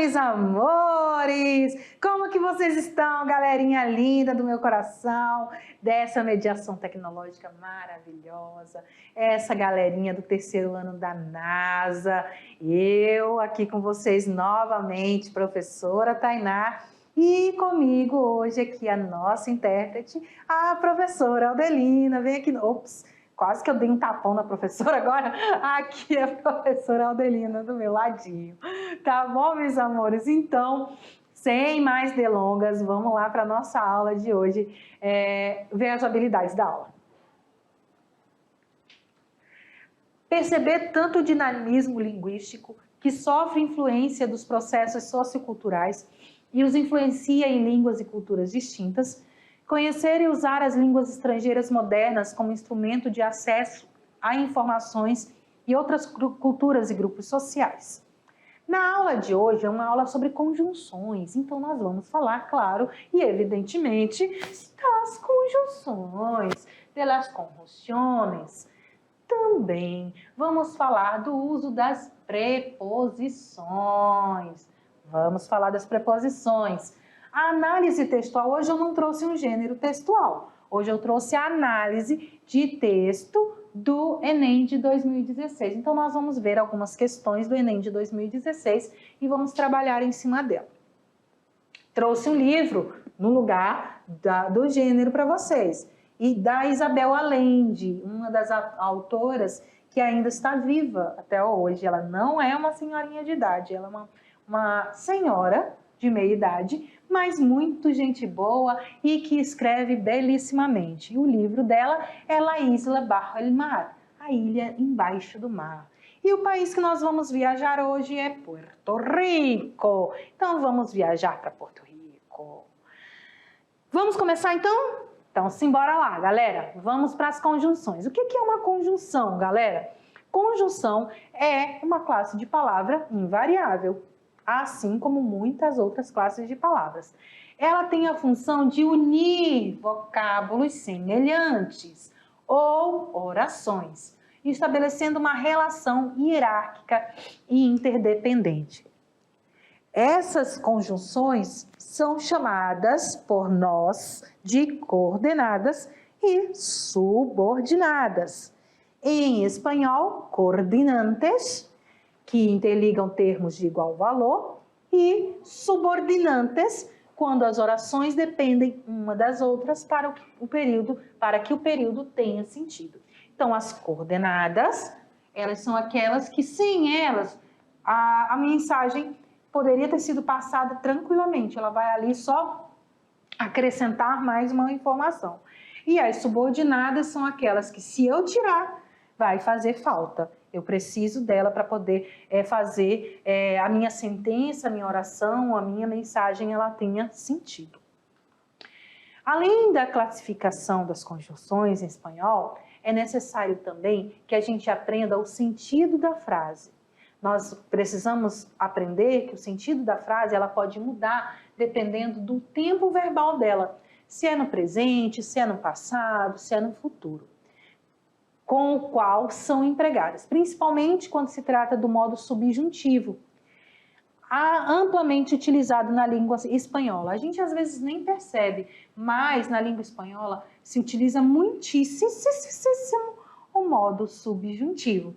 meus amores! Como que vocês estão, galerinha linda do meu coração, dessa mediação tecnológica maravilhosa, essa galerinha do terceiro ano da NASA, eu aqui com vocês novamente, professora Tainá, e comigo hoje aqui a nossa intérprete, a professora Aldelina, vem aqui, ops, quase que eu dei um tapão na professora agora, aqui é a professora Aldelina do meu ladinho, tá bom, meus amores? Então, sem mais delongas, vamos lá para a nossa aula de hoje, ver as habilidades da aula. Perceber tanto o dinamismo linguístico que sofre influência dos processos socioculturais e os influencia em línguas e culturas distintas, conhecer e usar as línguas estrangeiras modernas como instrumento de acesso a informações e outras culturas e grupos sociais. Na aula de hoje é uma aula sobre conjunções, então nós vamos falar, claro, e evidentemente, das conjunções, de las conjunciones. Também vamos falar do uso das preposições. Vamos falar das preposições. A análise textual, hoje eu não trouxe um gênero textual. Hoje eu trouxe a análise de texto do Enem de 2016. Então, nós vamos ver algumas questões do Enem de 2016 e vamos trabalhar em cima dela. Trouxe um livro no lugar do gênero para vocês. E da Isabel Allende, uma das autoras que ainda está viva até hoje. Ela não é uma senhorinha de idade, ela é uma senhora de meia idade, mas muito gente boa e que escreve belissimamente. E o livro dela é La Isla Bajo el Mar, a ilha embaixo do mar. E o país que nós vamos viajar hoje é Porto Rico. Então vamos viajar para Porto Rico. Vamos começar então? Então simbora lá, galera. Vamos para as conjunções. O que é uma conjunção, galera? Conjunção é uma classe de palavra invariável, assim como muitas outras classes de palavras. Ela tem a função de unir vocábulos semelhantes ou orações, estabelecendo uma relação hierárquica e interdependente. Essas conjunções são chamadas por nós de coordenadas e subordinadas. Em espanhol, coordinantes, que interligam termos de igual valor, e subordinantes, quando as orações dependem uma das outras para que o período tenha sentido. Então, as coordenadas, elas são aquelas que, sem elas, a mensagem poderia ter sido passada tranquilamente. Ela vai ali só acrescentar mais uma informação. E as subordinadas são aquelas que, se eu tirar, vai fazer falta. Eu preciso dela para poder fazer a minha sentença, a minha oração, a minha mensagem, ela tenha sentido. Além da classificação das conjunções em espanhol, é necessário também que a gente aprenda o sentido da frase. Nós precisamos aprender que o sentido da frase ela pode mudar dependendo do tempo verbal dela. Se é no presente, se é no passado, se é no futuro, com o qual são empregadas, principalmente quando se trata do modo subjuntivo, amplamente utilizado na língua espanhola. A gente às vezes nem percebe, mas na língua espanhola se utiliza muitíssimo o modo subjuntivo.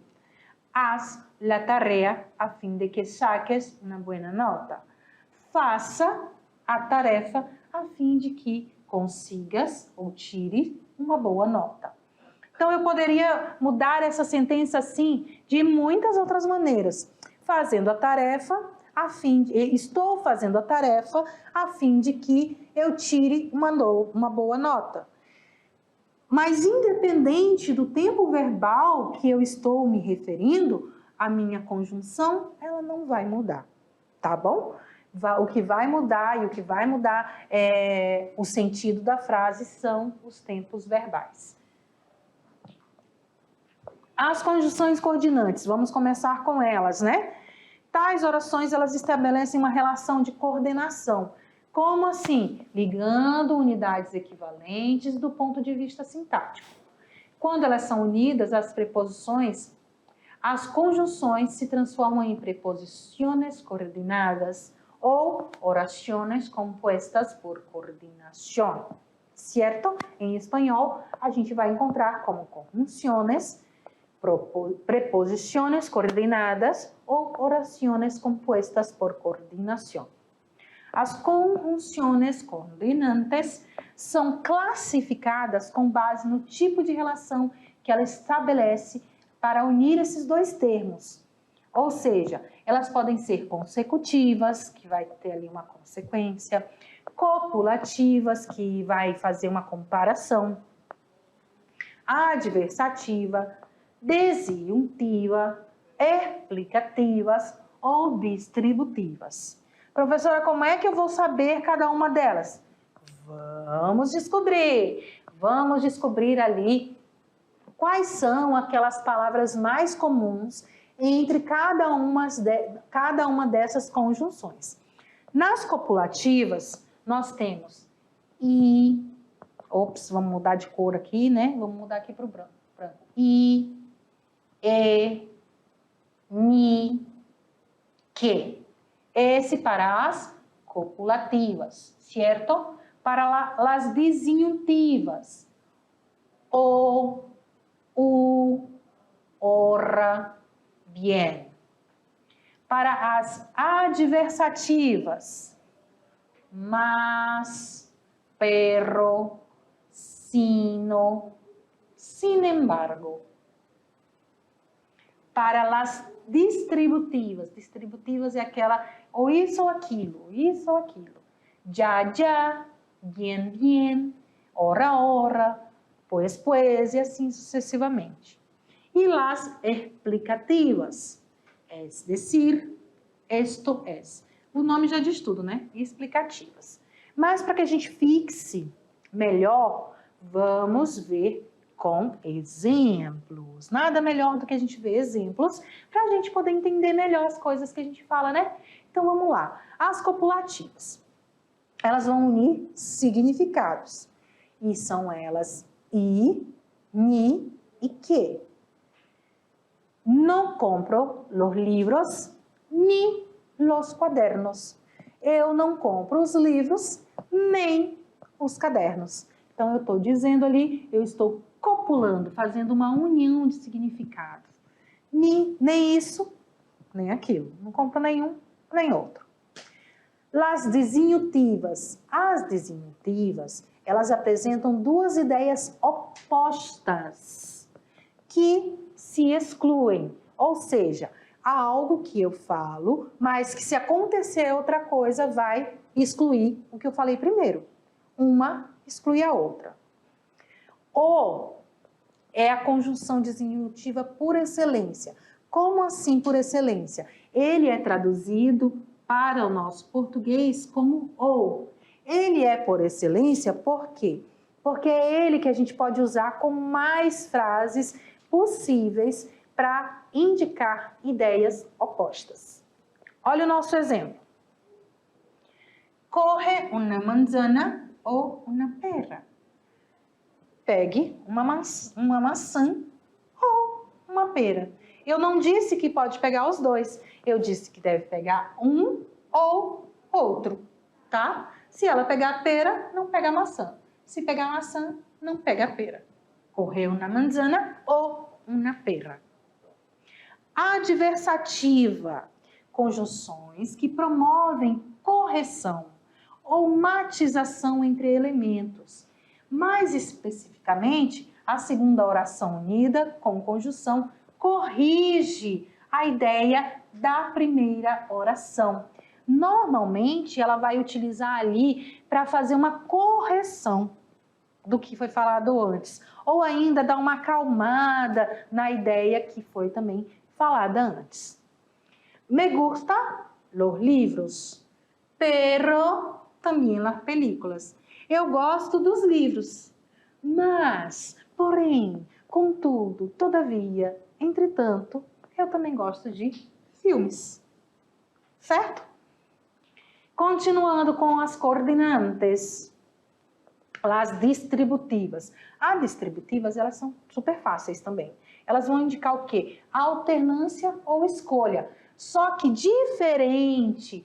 Haz la tarea a fim de que saques uma buena nota. Faça a tarefa a fim de que consigas ou tire uma boa nota. Então, eu poderia mudar essa sentença assim de muitas outras maneiras. Fazendo a tarefa, estou fazendo a tarefa a fim de que eu tire uma boa nota. Mas, independente do tempo verbal que eu estou me referindo, a minha conjunção, ela não vai mudar, tá bom? O que vai mudar o sentido da frase são os tempos verbais. As conjunções coordenantes, vamos começar com elas, né? Tais orações, elas estabelecem uma relação de coordenação. Como assim? Ligando unidades equivalentes do ponto de vista sintático. Quando elas são unidas, as conjunções se transformam em preposições coordenadas ou oraciones compuestas por coordinación, certo? Em espanhol, a gente vai encontrar como conjunciones, preposiciones coordenadas ou oraciones compuestas por coordinación. As conjunções coordenantes são classificadas com base no tipo de relação que ela estabelece para unir esses dois termos. Ou seja, elas podem ser consecutivas, que vai ter ali uma consequência, copulativas, que vai fazer uma comparação, adversativa, disjuntiva, explicativas ou distributivas. Professora, como é que eu vou saber cada uma delas? Vamos descobrir ali quais são aquelas palavras mais comuns entre cada uma dessas conjunções. Nas copulativas, nós temos i, vamos mudar de cor aqui, né? Vamos mudar aqui para o branco. I, e, ni, que. Esse para as copulativas, certo? Para as disjuntivas, o, ora, bien. Para as adversativas, mas, perro, sino, sin embargo. Para as distributivas é aquela ou isso ou aquilo, já, bien, ora, pues, e assim sucessivamente. E as explicativas, es decir, esto es. O nome já diz tudo, né? Explicativas. Mas para que a gente fixe melhor, vamos ver com exemplos. Nada melhor do que a gente ver exemplos para a gente poder entender melhor as coisas que a gente fala, né? Então vamos lá. As copulativas, elas vão unir significados. E são elas i, ni e que. Não compro los livros ni los cuadernos. Eu não compro os livros nem os cadernos. Então eu estou dizendo ali, eu estou copulando, fazendo uma união de significados. Nem isso, nem aquilo. Não compro nenhum, nem outro. As disjuntivas. As disjuntivas, elas apresentam duas ideias opostas que se excluem. Ou seja, há algo que eu falo, mas que se acontecer outra coisa vai excluir o que eu falei primeiro. Uma exclui a outra. O é a conjunção disjuntiva por excelência. Como assim por excelência? Ele é traduzido para o nosso português como ou. Ele é por excelência por quê? Porque é ele que a gente pode usar com mais frases possíveis para indicar ideias opostas. Olha o nosso exemplo. Coge uma manzana ou uma pera. Pegue uma maçã ou uma pera. Eu não disse que pode pegar os dois. Eu disse que deve pegar um ou outro, tá? Se ela pegar a pera, não pega a maçã. Se pegar a maçã, não pega a pera. Coge uma manzana ou uma pera. Adversativa. Conjunções que promovem correção ou matização entre elementos. Mais especificamente, a segunda oração unida com conjunção corrige a ideia da primeira oração. Normalmente, ela vai utilizar ali para fazer uma correção do que foi falado antes, ou ainda dar uma acalmada na ideia que foi também falada antes. Me gusta los livros, pero también las películas. Eu gosto dos livros, mas, porém, contudo, todavia, entretanto, eu também gosto de filmes. Certo? Continuando com as coordenantes, as distributivas. As distributivas, elas são super fáceis também. Elas vão indicar o quê? Alternância ou escolha. Só que diferente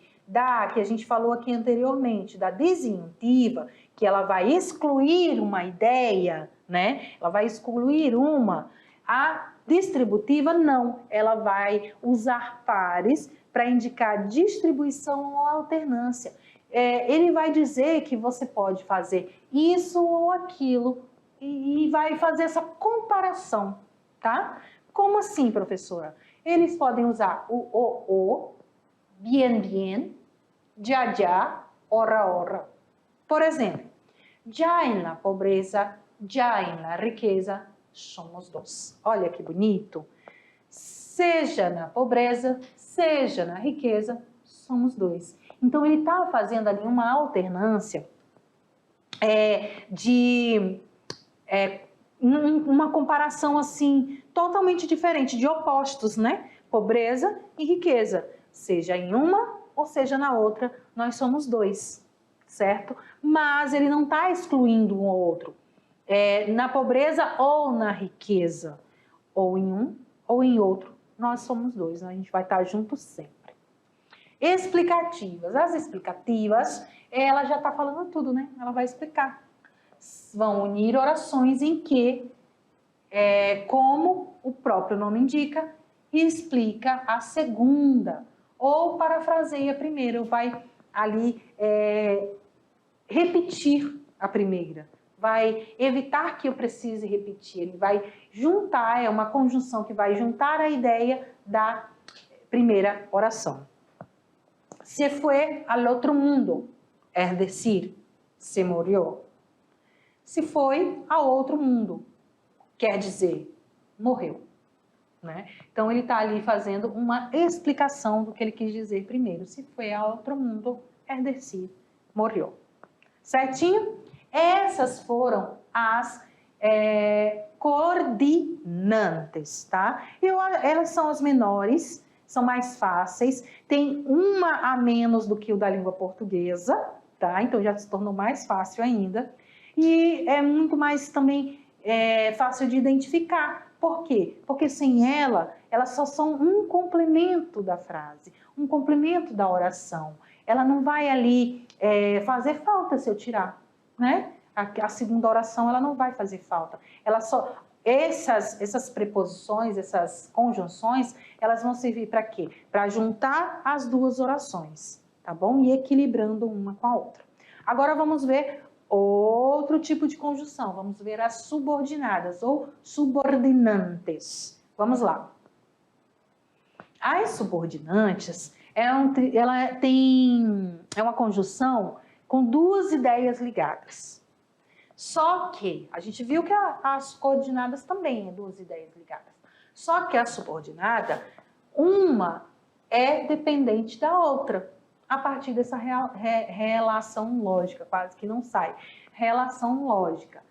que a gente falou aqui anteriormente, da disjuntiva, que ela vai excluir uma ideia, né? Ela vai excluir uma. A distributiva não, ela vai usar pares para indicar distribuição ou alternância. Ele vai dizer que você pode fazer isso ou aquilo e vai fazer essa comparação, tá? Como assim, professora? Eles podem usar o, bien, bien, ya, ya, ora, ora. Por exemplo, já em la pobreza, já em la riqueza, somos dois. Olha que bonito. Seja na pobreza, seja na riqueza, somos dois. Então, ele está fazendo ali uma alternância uma comparação assim, totalmente diferente, de opostos, né? Pobreza e riqueza. Seja em uma ou seja na outra, nós somos dois, certo? Mas ele não está excluindo um ou outro. Na pobreza ou na riqueza, ou em um ou em outro, nós somos dois, né? A gente vai estar juntos sempre. Explicativas. As explicativas, ela já está falando tudo, né? Ela vai explicar. Vão unir orações em que, como o próprio nome indica, explica a segunda, ou parafraseia a primeira, vai ali repetir a primeira, vai evitar que eu precise repetir, ele vai juntar, é uma conjunção que vai juntar a ideia da primeira oração. Se fue al outro mundo, es decir, se murió. Se foi a outro mundo, quer dizer, morreu. Né? Então, ele está ali fazendo uma explicação do que ele quis dizer primeiro. Se foi a outro mundo, es decir, morreu. Certinho? Essas foram as coordinantes, tá? Elas são as menores, são mais fáceis, tem uma a menos do que o da língua portuguesa, tá? Então, já se tornou mais fácil ainda. E é muito mais também fácil de identificar. Por quê? Porque sem ela, elas só são um complemento da frase, um complemento da oração. Ela não vai ali fazer falta se eu tirar, né? A segunda oração, ela não vai fazer falta. Ela só... Essas preposições, essas conjunções, elas vão servir para quê? Para juntar as duas orações, tá bom? E equilibrando uma com a outra. Agora vamos ver outro tipo de conjunção. Vamos ver as subordinadas ou subordinantes. Vamos lá. As subordinantes, ela tem uma conjunção com duas ideias ligadas. Só que, a gente viu que as coordinadas também é duas ideias ligadas. Só que a subordinada, uma é dependente da outra, a partir dessa relação lógica, quase que não sai. Relação lógica.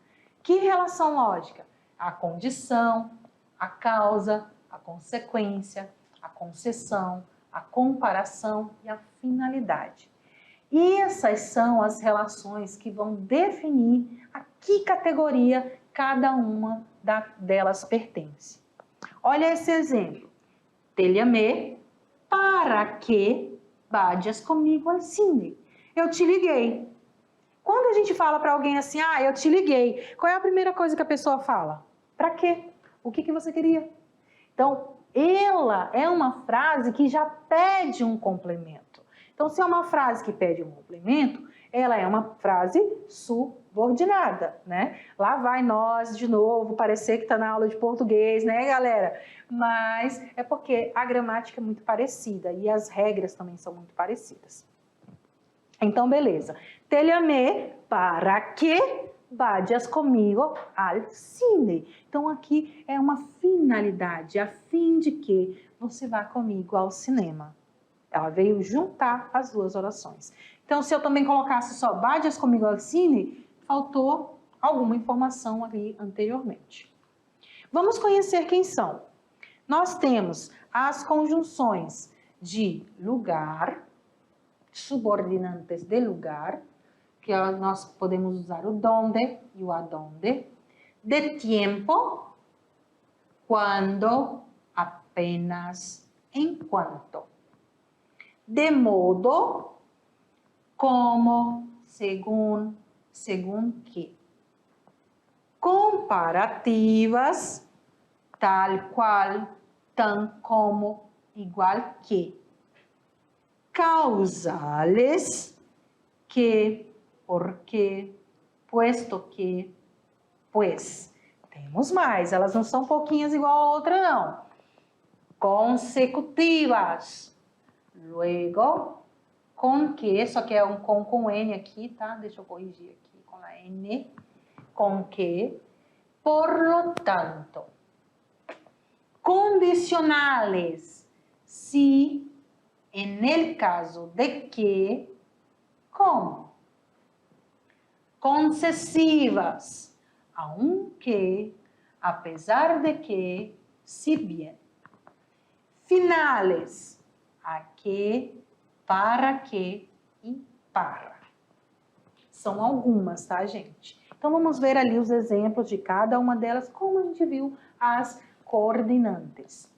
Que relação lógica? A condição, a causa, a consequência, a concessão, a comparação e a finalidade. E essas são as relações que vão definir a que categoria cada uma delas pertence. Olha esse exemplo. Te llamé para que vayas comigo al cine. Eu te liguei. Quando a gente fala para alguém assim, eu te liguei, qual é a primeira coisa que a pessoa fala? Para quê? O que você queria? Então, ela é uma frase que já pede um complemento. Então, se é uma frase que pede um complemento, ela é uma frase subordinada, né? Lá vai nós de novo, parecer que está na aula de português, né, galera? Mas é porque a gramática é muito parecida e as regras também são muito parecidas. Então, beleza. Te llamé para que vayas comigo al cine. Então, aqui é uma finalidade, a fim de que você vá comigo ao cinema. Ela veio juntar as duas orações. Então, se eu também colocasse só vayas comigo al cine, faltou alguma informação ali anteriormente. Vamos conhecer quem são. Nós temos as conjunções de lugar, subordinantes de lugar, que nós podemos usar o donde e o adonde, de tiempo, quando, apenas, enquanto. de modo, como, según, según que. Comparativas, tal cual, tan como, igual que. Causales, que, porque, puesto que, pues. Temos mais, elas não são pouquinhas igual a outra, não. Consecutivas. Luego, com que, só que é um com N aqui, tá? Deixa eu corrigir aqui com a N. Com que, por lo tanto. Condicionales. Si, en el caso de que, como. Concesivas. Aunque, apesar de que, si bien. Finales. A que, para que e para. São algumas, tá, gente? Então, vamos ver ali os exemplos de cada uma delas, como a gente viu as coordenantes.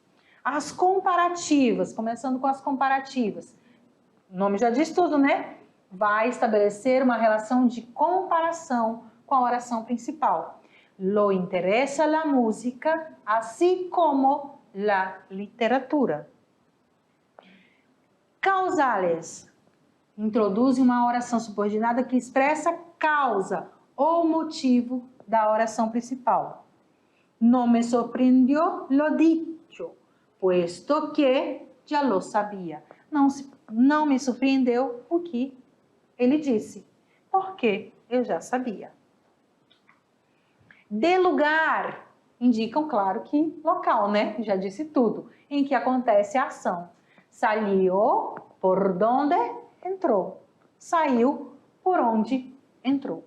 As comparativas, começando com as comparativas. O nome já diz tudo, né? Vai estabelecer uma relação de comparação com a oração principal. Lo interessa la música, así como la literatura. Causales. Introduz uma oração subordinada que expressa causa ou motivo da oração principal. No me sorprendió lo dicho, puesto que já lo sabia. Não me surpreendeu o que ele disse, porque eu já sabia. De lugar, indicam, claro que local, né? Já disse tudo, em que acontece a ação. Salió por donde entrou. Saiu por onde entrou.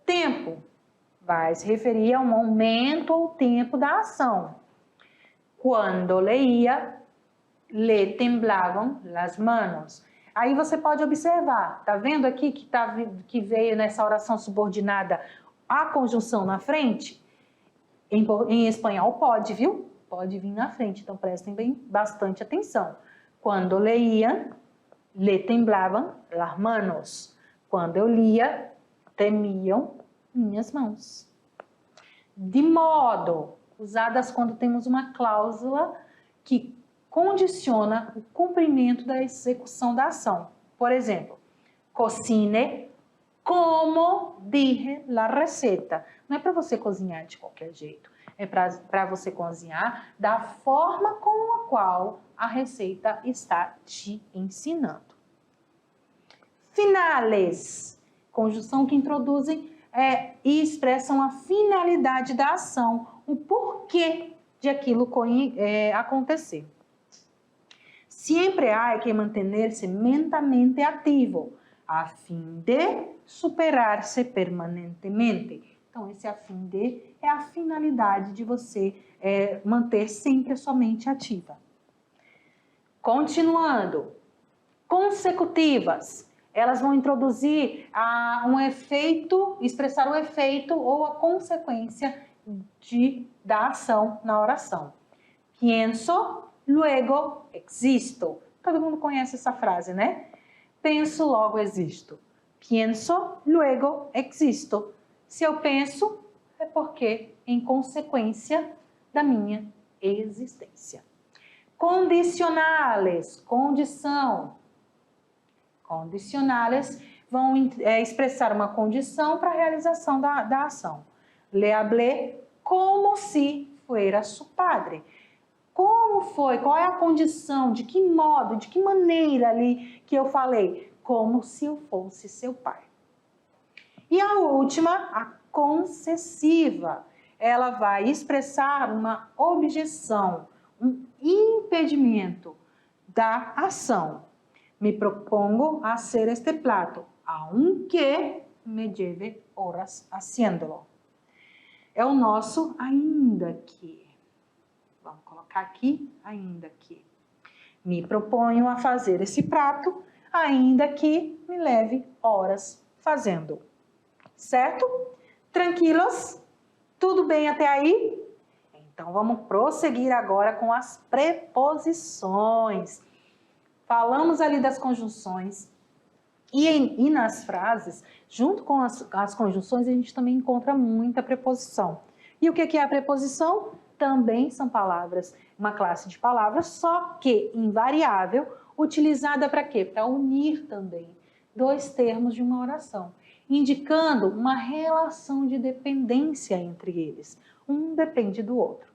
Tempo vai se referir ao momento ou tempo da ação. Quando leía, le temblavam las manos. Aí você pode observar, tá vendo aqui que veio nessa oração subordinada a conjunção na frente? Em espanhol pode, viu? Pode vir na frente, então prestem bastante atenção. Quando leíam, le temblavam las manos. Quando eu lia, tremiam minhas mãos. De modo, usadas quando temos uma cláusula que condiciona o cumprimento da execução da ação. Por exemplo, cocine como dije la receta. Não é para você cozinhar de qualquer jeito. É para você cozinhar da forma com a qual a receita está te ensinando. Finales. Conjunção que introduzem e expressam a finalidade da ação, o porquê de aquilo acontecer. Siempre hay que mantenerse mentalmente ativo, a fim de superar-se permanentemente. Então, esse a fim de é a finalidade de você manter sempre a sua mente ativa. Continuando, consecutivas. Elas vão introduzir um efeito, expressar o efeito ou a consequência da ação na oração. Pienso, luego existo. Todo mundo conhece essa frase, né? Penso, logo existo. Pienso, luego existo. Se eu penso, é porque em consequência da minha existência. Condicionales, condição. Condicionales vão expressar uma condição para a realização da ação. Le hablé como si fuera su padre. Como foi? Qual é a condição? De que modo? De que maneira ali que eu falei? Como se eu fosse seu pai. E a última, a concessiva. Ela vai expressar uma objeção, um impedimento da ação. Me propongo hacer este plato, aunque me lleve horas haciéndolo. É o nosso ainda que. Vamos colocar aqui, ainda que. Me proponho a fazer esse prato, ainda que me leve horas fazendo. Certo? Tranquilos? Tudo bem até aí? Então, vamos prosseguir agora com as preposições. falamos ali das conjunções e nas frases, junto com as conjunções, a gente também encontra muita preposição. E o que é a preposição? Também são palavras, uma classe de palavras, só que invariável, utilizada para quê? Para unir também dois termos de uma oração, indicando uma relação de dependência entre eles. Um depende do outro.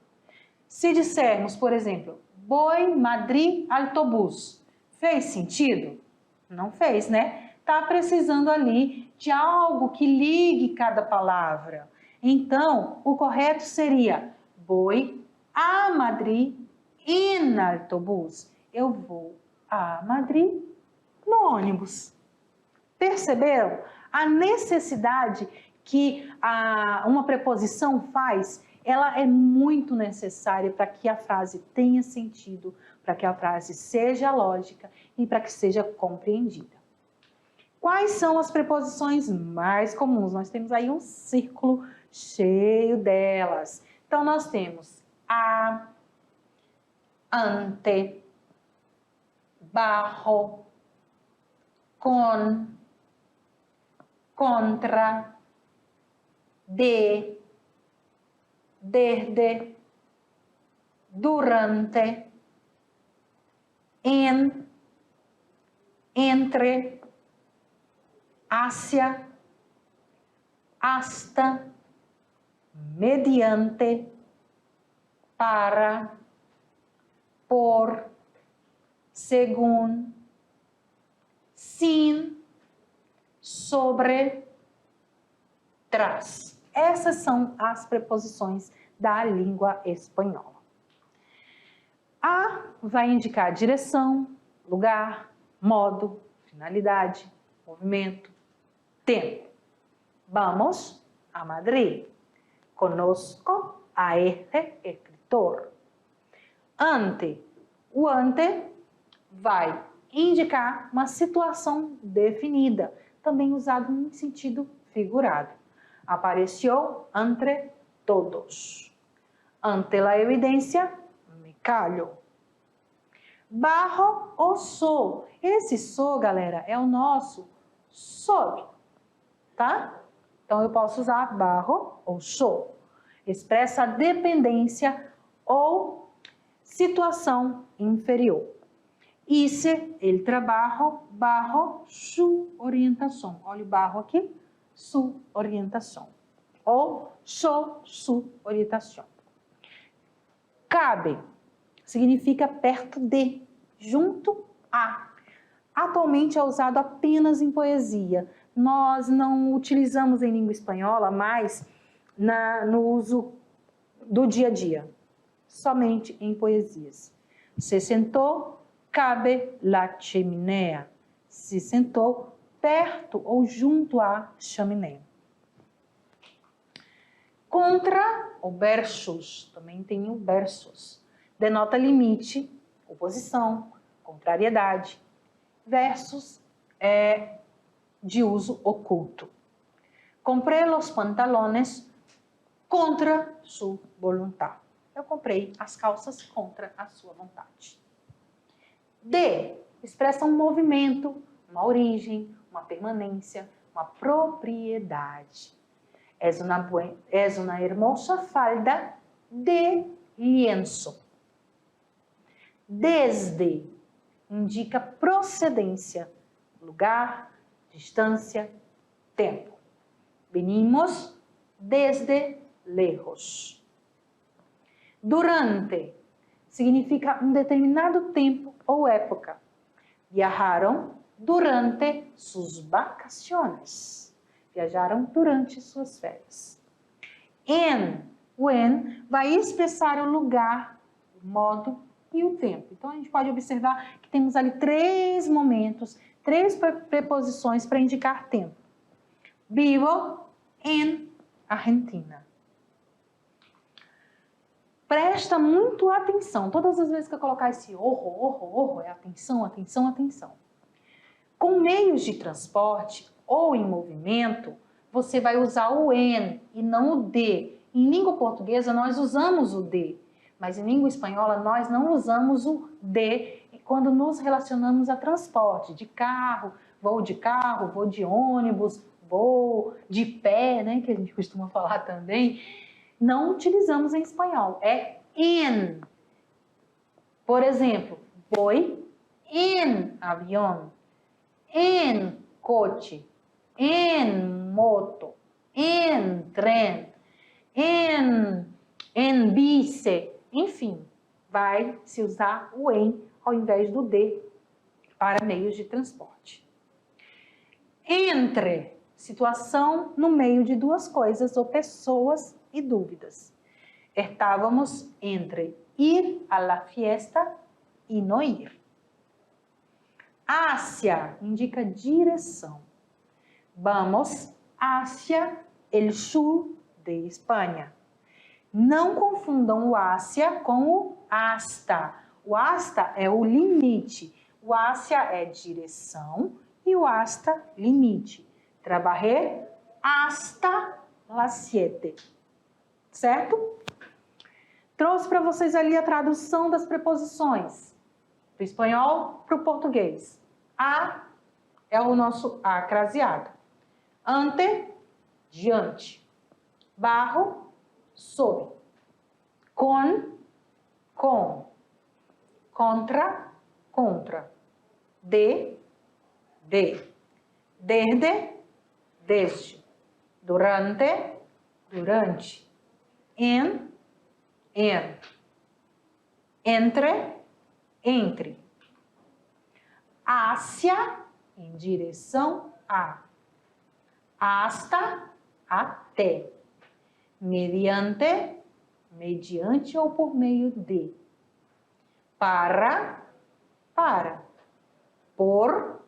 Se dissermos, por exemplo, voy Madrid autobús, fez sentido? Não fez, né? Está precisando ali de algo que ligue cada palavra. Então, o correto seria voy a Madrid en autobús. Eu vou a Madrid no ônibus. Perceberam a necessidade que uma preposição faz? Ela é muito necessária para que a frase tenha sentido, para que a frase seja lógica e para que seja compreendida. Quais são as preposições mais comuns? Nós temos aí um círculo cheio delas. Então, nós temos a, ante, bajo, con, contra, de, desde, durante, en, entre, hacia, hasta, mediante, para, por, según, sin, sobre, tras. Essas são as preposições da língua espanhola. A vai indicar direção, lugar, modo, finalidade, movimento, tempo. Vamos a Madrid. Conozco a este escritor. Ante. O ante vai indicar uma situação definida, também usado em sentido figurado. Apareceu entre todos. Ante la evidência, me callo. Bajo ou sou. Esse sou, galera, é o nosso sob, tá? Então, eu posso usar bajo ou sou. Expressa a dependência ou situação inferior. Hice el trabajo bajo su orientação. Olha o barro aqui, su orientação. Ou sou su orientação. Cabe significa perto de, junto a. Atualmente é usado apenas em poesia. Nós não utilizamos em língua espanhola mais no uso do dia a dia, somente em poesias. Se sentou, cabe la chimenea. Se sentou perto ou junto à chaminé. Contra ou versus, também tem o versus. Denota limite, oposição, contrariedade. Versus é de uso oculto. Comprei los pantalones contra su voluntad. Eu comprei as calças contra a sua vontade. De expressa um movimento, uma origem, uma permanência, uma propriedade. Es una hermosa falda de lienzo. Desde indica procedência, lugar, distância, tempo. Venimos desde lejos. Durante significa um determinado tempo ou época. Viajaram durante sus vacaciones. Viajaram durante suas férias. O en vai expressar o lugar, o modo e o tempo. Então, a gente pode observar que temos ali 3 momentos, 3 preposições para indicar tempo. Vivo en Argentina. Presta muito atenção. Todas as vezes que eu colocar esse orro, é atenção, atenção, atenção. Com meios de transporte ou em movimento, você vai usar o en e não o de. Em língua portuguesa, nós usamos o de. Mas em língua espanhola, nós não usamos o de quando nos relacionamos a transporte, de carro, voo de ônibus, voo de pé, né, que a gente costuma falar também, não utilizamos em espanhol, é en. Por exemplo, voy en avión, en coche, en moto, en tren, en bici, enfim, vai se usar o en ao invés do de para meios de transporte. Entre, situação no meio de duas coisas ou pessoas e dúvidas. Estávamos entre ir a la fiesta e no ir. Hacia indica direção. Vamos hacia el sur de Espanha. Não confundam o hacia com o hasta. O hasta é o limite. O hacia é direção e o hasta, limite. Trabajé hasta las 7. Certo? Trouxe para vocês ali a tradução das preposições. Do espanhol para o português. A é o nosso a craseado. Ante, diante. Bajo, sob. Com. Contra, contra. De. Desde, durante, en, entre, hacia, em direção a, hasta, até, mediante ou por meio de, para, por,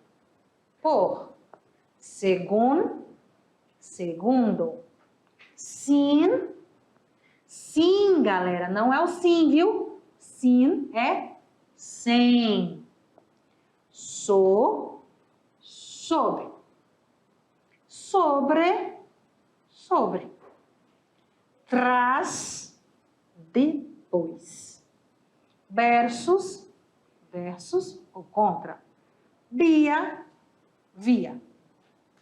segundo, sim, galera, não é o sim, viu? Sim é sem, sobre, tras, depois, versus ou contra, via,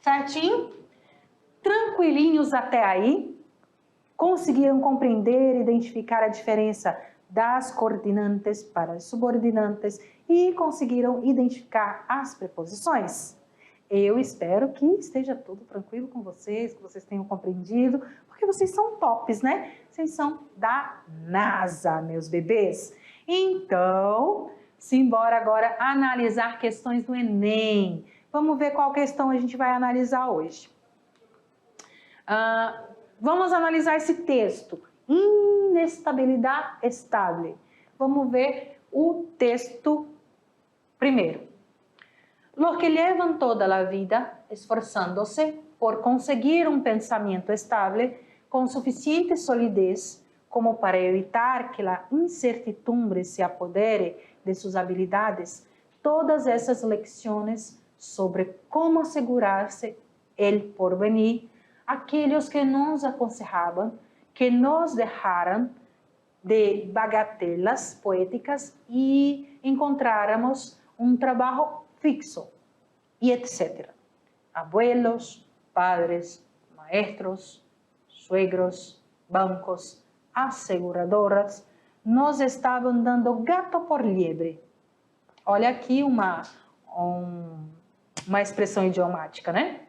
certinho? Tranquilinhos até aí? Conseguiram compreender e identificar a diferença das coordenantes para as subordinantes e conseguiram identificar as preposições? Eu espero que esteja tudo tranquilo com vocês, que vocês tenham compreendido, porque vocês são tops, né? Vocês são da NASA, meus bebês. Então, simbora agora analisar questões do Enem. Vamos ver qual questão a gente vai analisar hoje. Vamos analisar esse texto. Inestabilidade estable. Vamos ver o texto primeiro. Lo que llevan toda la vida esforzándose por conseguir un pensamiento estable con suficiente solidez como para evitar que la incertidumbre se apodere de sus habilidades, todas esas lecciones sobre cómo asegurarse el porvenir, aquellos que nos aconsejaban que nos dejaran de bagatelas poéticas y encontráramos un trabajo fixo y etc. Abuelos, padres, maestros, suegros, bancos, aseguradoras nos estavam dando gato por liebre. Olha aqui uma expressão idiomática, né?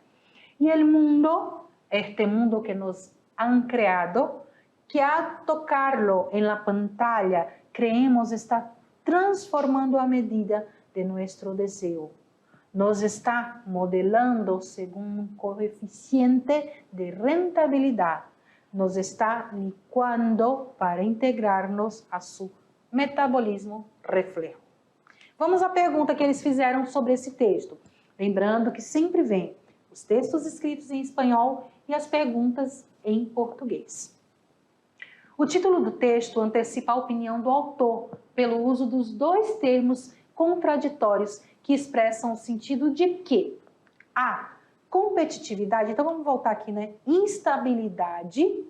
E el mundo, este mundo que nos han creado, que a tocarlo en la pantalla creemos está transformando a medida de nuestro deseo. Nos está modelando según un coeficiente de rentabilidad. Nos está licuando para integrarnos a su metabolismo reflejo. Vamos à pergunta que eles fizeram sobre esse texto. Lembrando que sempre vem os textos escritos em espanhol e as perguntas em português. O título do texto antecipa a opinião do autor pelo uso dos dois termos contraditórios que expressam o sentido de que a competitividade, então vamos voltar aqui, né? Instabilidade,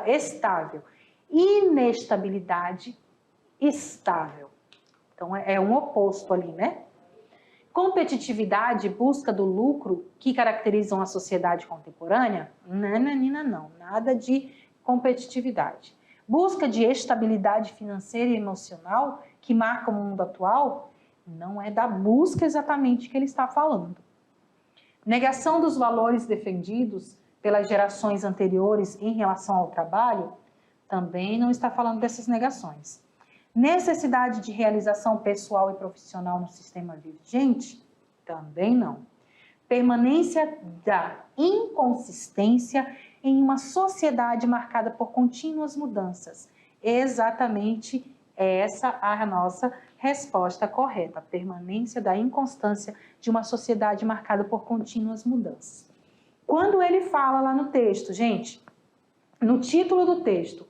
estável, inestabilidade, estável. Então, é um oposto ali, né? Competitividade, busca do lucro que caracterizam a sociedade contemporânea? Nananina, não, nada de competitividade. Busca de estabilidade financeira e emocional que marca o mundo atual? Não é da busca exatamente que ele está falando. Negação dos valores defendidos pelas gerações anteriores em relação ao trabalho? Também não está falando dessas negações. Necessidade de realização pessoal e profissional no sistema vigente? Também não. Permanência da inconsistência em uma sociedade marcada por contínuas mudanças. Exatamente essa a nossa resposta correta. Permanência da inconstância de uma sociedade marcada por contínuas mudanças. Quando ele fala lá no texto, gente, no título do texto,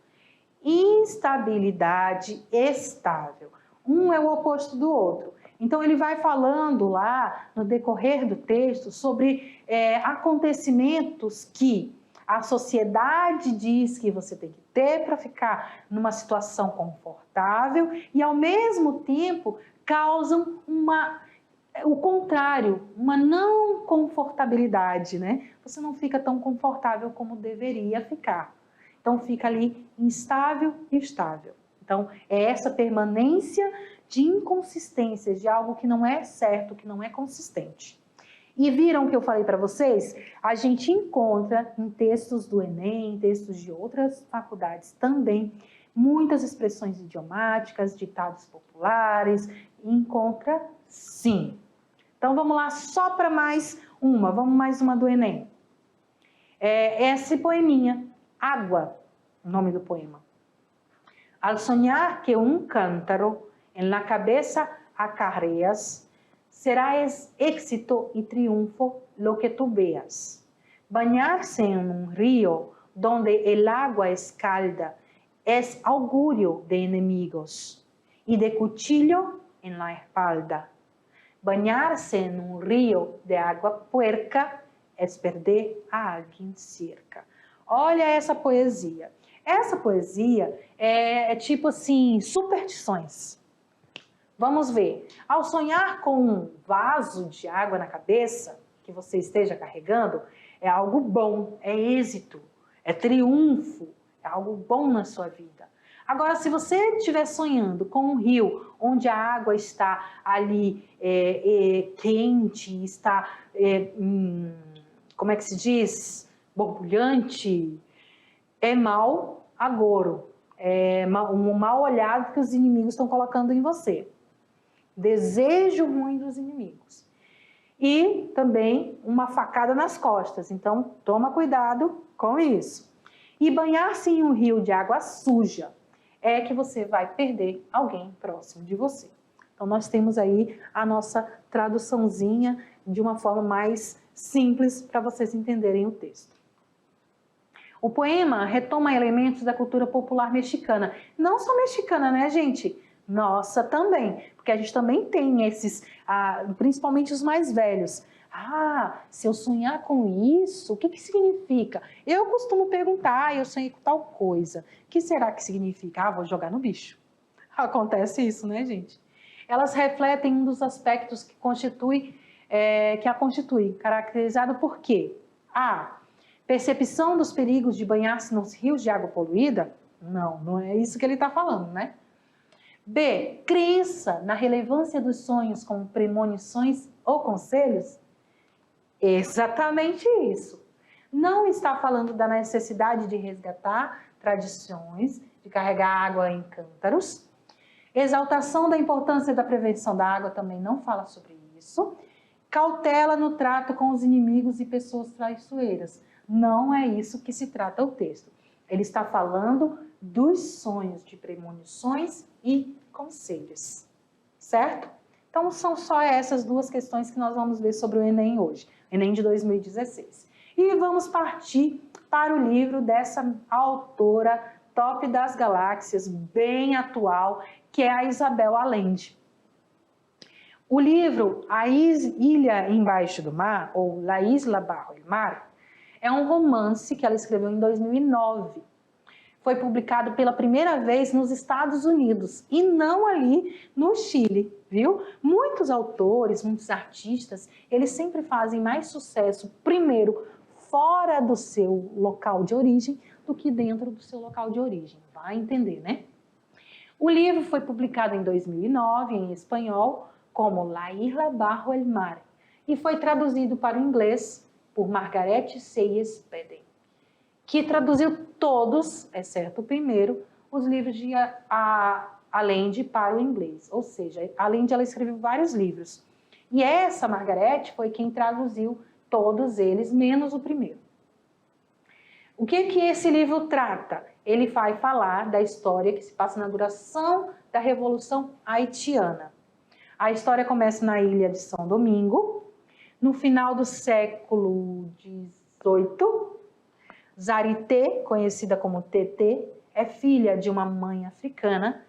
instabilidade estável. Um é o oposto do outro. Então, ele vai falando lá, no decorrer do texto, sobre acontecimentos que a sociedade diz que você tem que ter para ficar numa situação confortável e, ao mesmo tempo, causam o contrário, uma não confortabilidade, né? Você não fica tão confortável como deveria ficar. Então, fica ali instável e estável. Então, é essa permanência de inconsistências, de algo que não é certo, que não é consistente. E viram o que eu falei para vocês? A gente encontra em textos do Enem, em textos de outras faculdades também, muitas expressões idiomáticas, ditados populares, encontra sim. Então, vamos lá só para mais uma, vamos mais uma do Enem. Esse poeminha. Água, o nome do poema. Al soñar que un cántaro en la cabeza acarreas, será éxito y triunfo lo que tú veas. Bañarse en un río donde el agua escalda es augurio de enemigos y de cuchillo en la espalda. Bañarse en un río de agua puerca es perder a alguien cerca. Olha essa poesia. Essa poesia é tipo assim, superstições. Vamos ver. Ao sonhar com um vaso de água na cabeça, que você esteja carregando, é algo bom, é êxito, é triunfo, é algo bom na sua vida. Agora, se você estiver sonhando com um rio onde a água está ali quente, está, como é que se diz? Borbulhante, é mau agouro, é um mau olhado que os inimigos estão colocando em você. Desejo ruim dos inimigos. E também uma facada nas costas, então toma cuidado com isso. E banhar-se em um rio de água suja é que você vai perder alguém próximo de você. Então nós temos aí a nossa traduçãozinha de uma forma mais simples para vocês entenderem o texto. O poema retoma elementos da cultura popular mexicana. Não só mexicana, né, gente? Nossa, também. Porque a gente também tem esses, principalmente os mais velhos. Se eu sonhar com isso, o que significa? Eu costumo perguntar, eu sonhei com tal coisa. O que será que significa? Vou jogar no bicho. Acontece isso, né, gente? Elas refletem um dos aspectos que a constitui, caracterizado por quê? Percepção dos perigos de banhar-se nos rios de água poluída? Não é isso que ele está falando, né? B, crença na relevância dos sonhos como premonições ou conselhos? Exatamente isso. Não está falando da necessidade de resgatar tradições, de carregar água em cântaros. Exaltação da importância da prevenção da água também não fala sobre isso. Cautela no trato com os inimigos e pessoas traiçoeiras. Não é isso que se trata o texto. Ele está falando dos sonhos, de premonições e conselhos, certo? Então, são só essas duas questões que nós vamos ver sobre o Enem hoje, Enem de 2016. E vamos partir para o livro dessa autora top das galáxias, bem atual, que é a Isabel Allende. O livro A Ilha Embaixo do Mar, ou La Isla Bajo el Mar, é um romance que ela escreveu em 2009. foi publicado pela primeira vez nos Estados Unidos e não ali no Chile, viu? Muitos autores, muitos artistas, eles sempre fazem mais sucesso primeiro fora do seu local de origem do que dentro do seu local de origem. Vai entender, né? O livro foi publicado em 2009 em espanhol como La Isla Bajo el Mar e foi traduzido para o inglês por Margaret Sayers Peden, que traduziu todos, exceto o primeiro, os livros de Allende para o inglês. Ou seja, Allende ela escreveu vários livros. E essa Margaret foi quem traduziu todos eles, menos o primeiro. O que esse livro trata? Ele vai falar da história que se passa na duração da Revolução Haitiana. A história começa na ilha de São Domingo, no final do século XVIII. Zarité, conhecida como Tété, é filha de uma mãe africana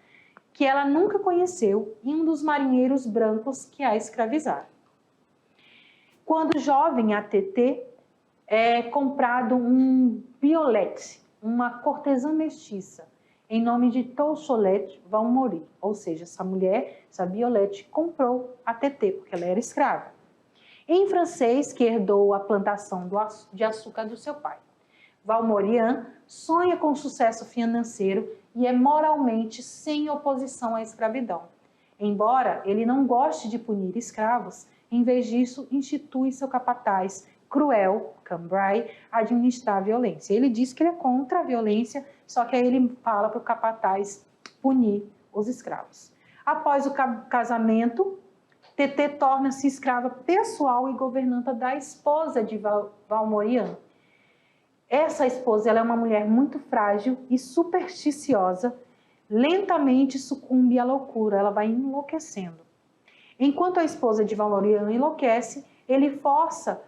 que ela nunca conheceu e um dos marinheiros brancos que a escravizaram. Quando jovem, a Tété é comprado um Violette, uma cortesã mestiça, em nome de Toussaint Valmori, ou seja, essa mulher, essa Violette, comprou a Tété porque ela era escrava. Em francês, que herdou a plantação de açúcar do seu pai. Valmorian sonha com sucesso financeiro e é moralmente sem oposição à escravidão. Embora ele não goste de punir escravos, em vez disso, institui seu capataz cruel, Cambrai, administrar a violência. Ele diz que ele é contra a violência, só que aí ele fala para o capataz punir os escravos. Após o casamento, Tété torna-se escrava pessoal e governanta da esposa de Valmorian. Essa esposa ela é uma mulher muito frágil e supersticiosa, lentamente sucumbe à loucura, ela vai enlouquecendo. Enquanto a esposa de Valmorian enlouquece, ele força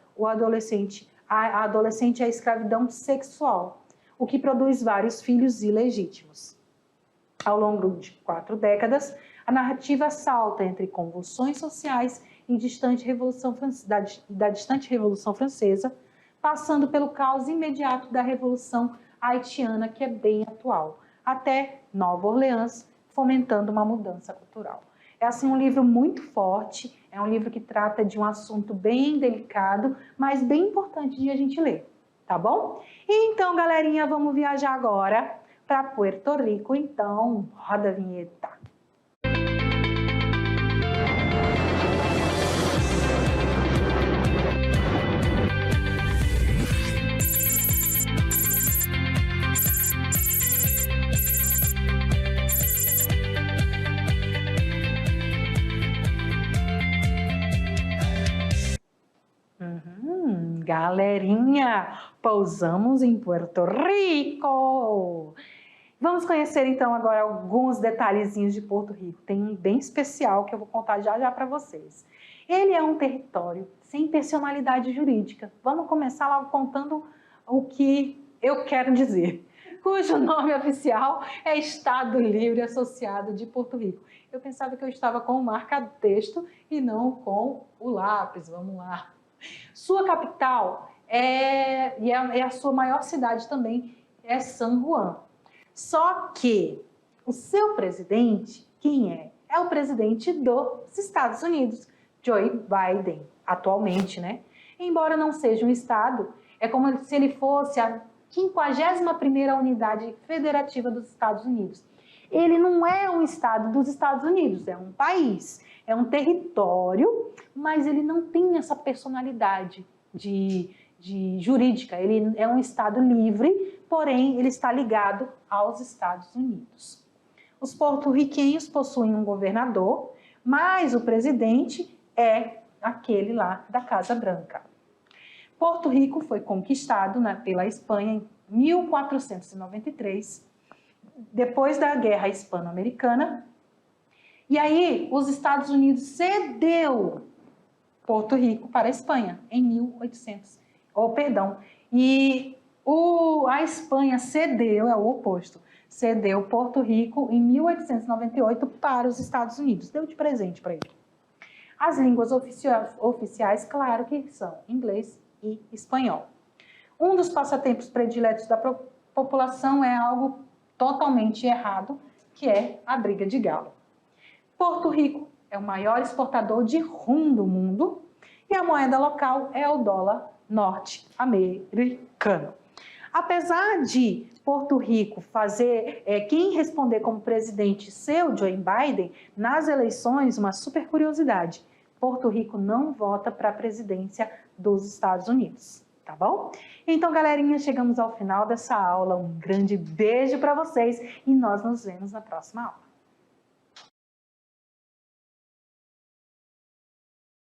a adolescente à escravidão sexual, o que produz vários filhos ilegítimos. Ao longo de 4 décadas, a narrativa salta entre convulsões sociais e da distante Revolução Francesa, passando pelo caos imediato da Revolução Haitiana, que é bem atual, até Nova Orleans, fomentando uma mudança cultural. É assim um livro muito forte, é um livro que trata de um assunto bem delicado, mas bem importante de a gente ler, tá bom? E então, galerinha, vamos viajar agora para Puerto Rico, então roda a vinheta. Galerinha, pousamos em Puerto Rico! Vamos conhecer então agora alguns detalhezinhos de Porto Rico. Tem um bem especial que eu vou contar já para vocês. Ele é um território sem personalidade jurídica. Vamos começar logo contando o que eu quero dizer. Cujo nome oficial é Estado Livre Associado de Porto Rico. Eu pensava que eu estava com o marca-texto e não com o lápis. Vamos lá. Sua capital e a sua maior cidade também é San Juan. Só que o seu presidente, quem é? É o presidente dos Estados Unidos, Joe Biden, atualmente, né? Embora não seja um estado, é como se ele fosse a 51ª unidade federativa dos Estados Unidos. Ele não é um estado dos Estados Unidos, é um país. É um território, mas ele não tem essa personalidade jurídica. Ele é um estado livre, porém ele está ligado aos Estados Unidos. Os porto-riquenhos possuem um governador, mas o presidente é aquele lá da Casa Branca. Porto Rico foi conquistado pela Espanha em 1493, depois da Guerra Hispano-Americana. E aí, os Estados Unidos cedeu Porto Rico para a Espanha em 1800. A Espanha cedeu, é o oposto, cedeu Porto Rico em 1898 para os Estados Unidos. Deu de presente para ele. As línguas oficiais, claro que são inglês e espanhol. Um dos passatempos prediletos da população é algo totalmente errado, que é a briga de galo. Porto Rico é o maior exportador de rum do mundo e a moeda local é o dólar norte-americano. Apesar de Porto Rico quem responder como presidente ser o Joe Biden, nas eleições, uma super curiosidade, Porto Rico não vota para a presidência dos Estados Unidos, tá bom? Então, galerinha, chegamos ao final dessa aula. Um grande beijo para vocês e nós nos vemos na próxima aula.